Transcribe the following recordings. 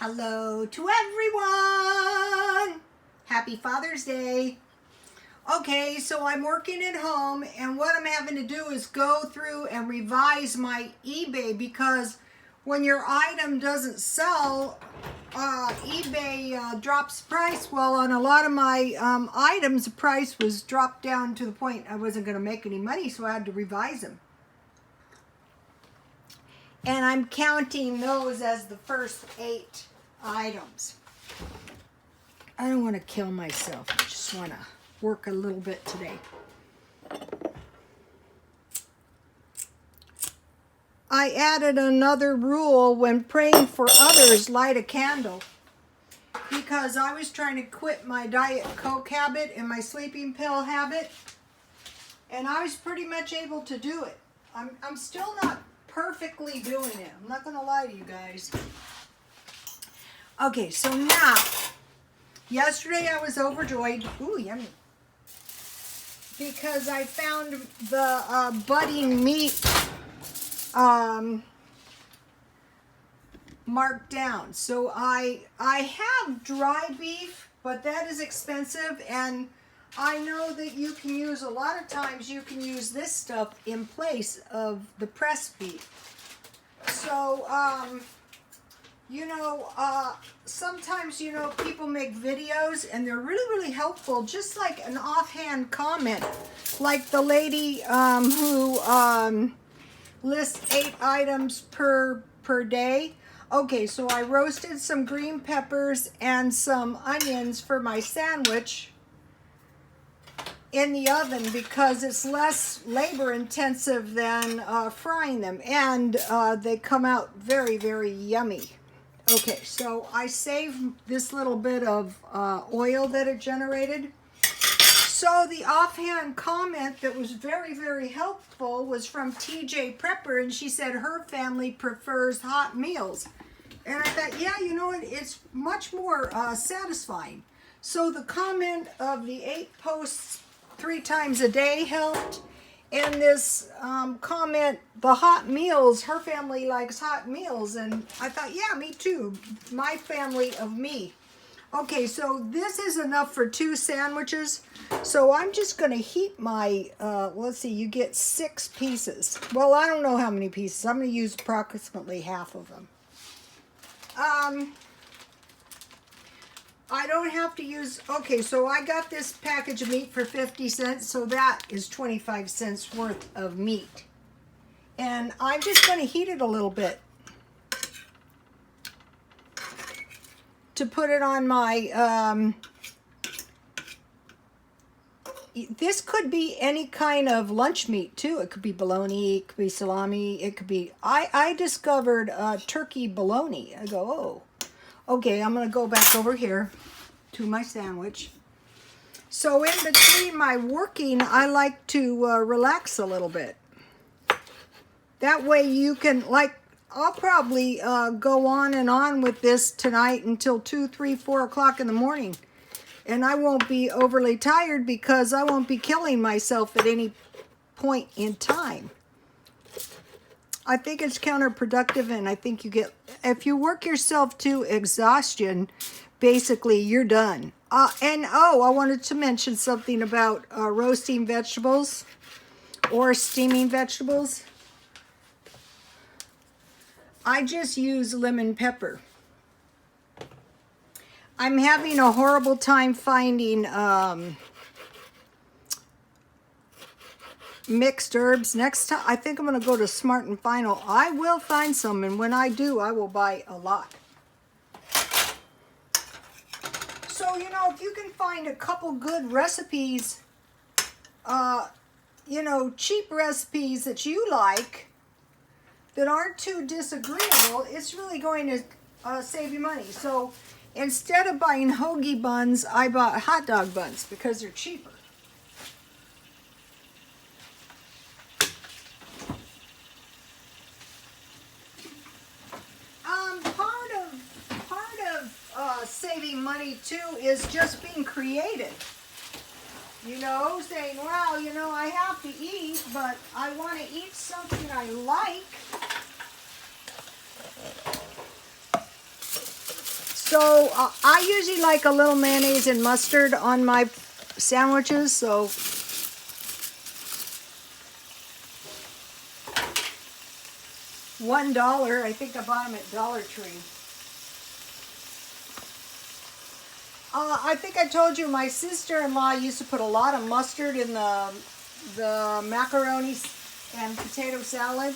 Hello to everyone! Happy Father's Day. Okay, so I'm working at home and what I'm having to do is go through and revise my eBay because when your item doesn't sell, eBay drops price. Well, on a lot of my items, the price was dropped down to the point I wasn't going to make any money, so I had to revise them. And I'm counting those as the first 8 items. I don't want to kill myself. I just want to work a little bit today. I added another rule when praying for others, light a candle. Because I was trying to quit my Diet Coke habit and my sleeping pill habit. And I was pretty much able to do it. I'm still not perfectly doing it. I'm not going to lie to you guys. Okay, so now, yesterday I was overjoyed. Ooh, yummy. Because I found the budding meat marked down. So I have dry beef, but that is expensive, and I know that you can use, a lot of times you can use this stuff in place of the pressed beef. So, sometimes, people make videos and they're really, really helpful, just like an offhand comment, like the lady who lists 8 items per day. Okay, so I roasted some green peppers and some onions for my sandwich in the oven because it's less labor intensive than frying them, and they come out very, very yummy. Okay, so I saved this little bit of oil that it generated. So the offhand comment that was very, very helpful was from TJ Prepper, and she said her family prefers hot meals. And I thought, yeah, you know what, it's much more satisfying. So the comment of the 8 posts 3 times a day helped. And this comment, the hot meals, her family likes hot meals. And I thought, yeah, me too. My family of me. Okay, so this is enough for 2 sandwiches. So I'm just going to heat my, let's see, you get 6 pieces. Well, I don't know how many pieces. I'm going to use approximately half of them. I don't have to use, okay, so I got this package of meat for 50 cents, so that is 25 cents worth of meat. And I'm just going to heat it a little bit to put it on my, this could be any kind of lunch meat too. It could be bologna, it could be salami, it could be, I discovered turkey bologna. I go, oh. Okay, I'm going to go back over here to my sandwich. So in between my working, I like to relax a little bit. That way you can, I'll probably go on and on with this tonight until 2, 3, 4 o'clock in the morning. And I won't be overly tired because I won't be killing myself at any point in time. I think it's counterproductive, and I think you get, if you work yourself to exhaustion, basically you're done. And I wanted to mention something about roasting vegetables or steaming vegetables. I just use lemon pepper. I'm having a horrible time finding mixed herbs. Next time, I think I'm going to go to Smart and Final. I will find some, and when I do, I will buy a lot. So, if you can find a couple good recipes, cheap recipes that you like, that aren't too disagreeable, it's really going to save you money. So, instead of buying hoagie buns, I bought hot dog buns because they're cheaper. Saving money too is just being creative. Saying, well, I have to eat, but I want to eat something I like. So I usually like a little mayonnaise and mustard on my sandwiches, so $1. I think I bought them at Dollar Tree. I think I told you my sister-in-law used to put a lot of mustard in the macaroni and potato salad.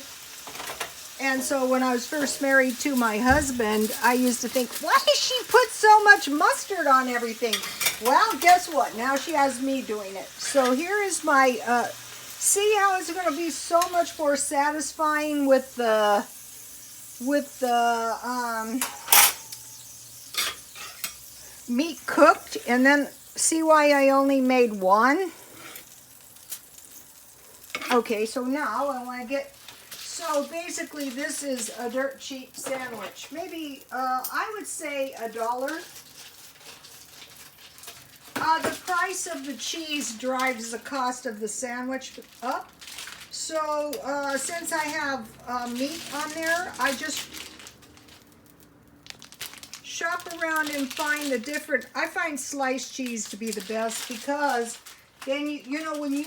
And so when I was first married to my husband, I used to think, why does she put so much mustard on everything? Well, guess what? Now she has me doing it. So here is my, see how it's going to be so much more satisfying with the meat cooked. And then see why I only made one? Okay, so now I want to get... So basically this is a dirt cheap sandwich. Maybe, I would say $1. The price of the cheese drives the cost of the sandwich up. So since I have meat on there, I just shop around and find the different... I find sliced cheese to be the best because... Then, you know, when you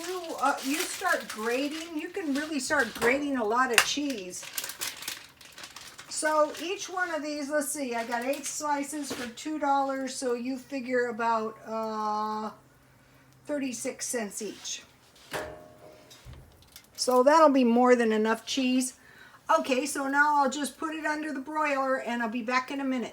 start grating, you can really start grating a lot of cheese. So each one of these, let's see, I got 8 slices for $2, so you figure about 36 cents each. So that'll be more than enough cheese. Okay, so now I'll just put it under the broiler and I'll be back in a minute.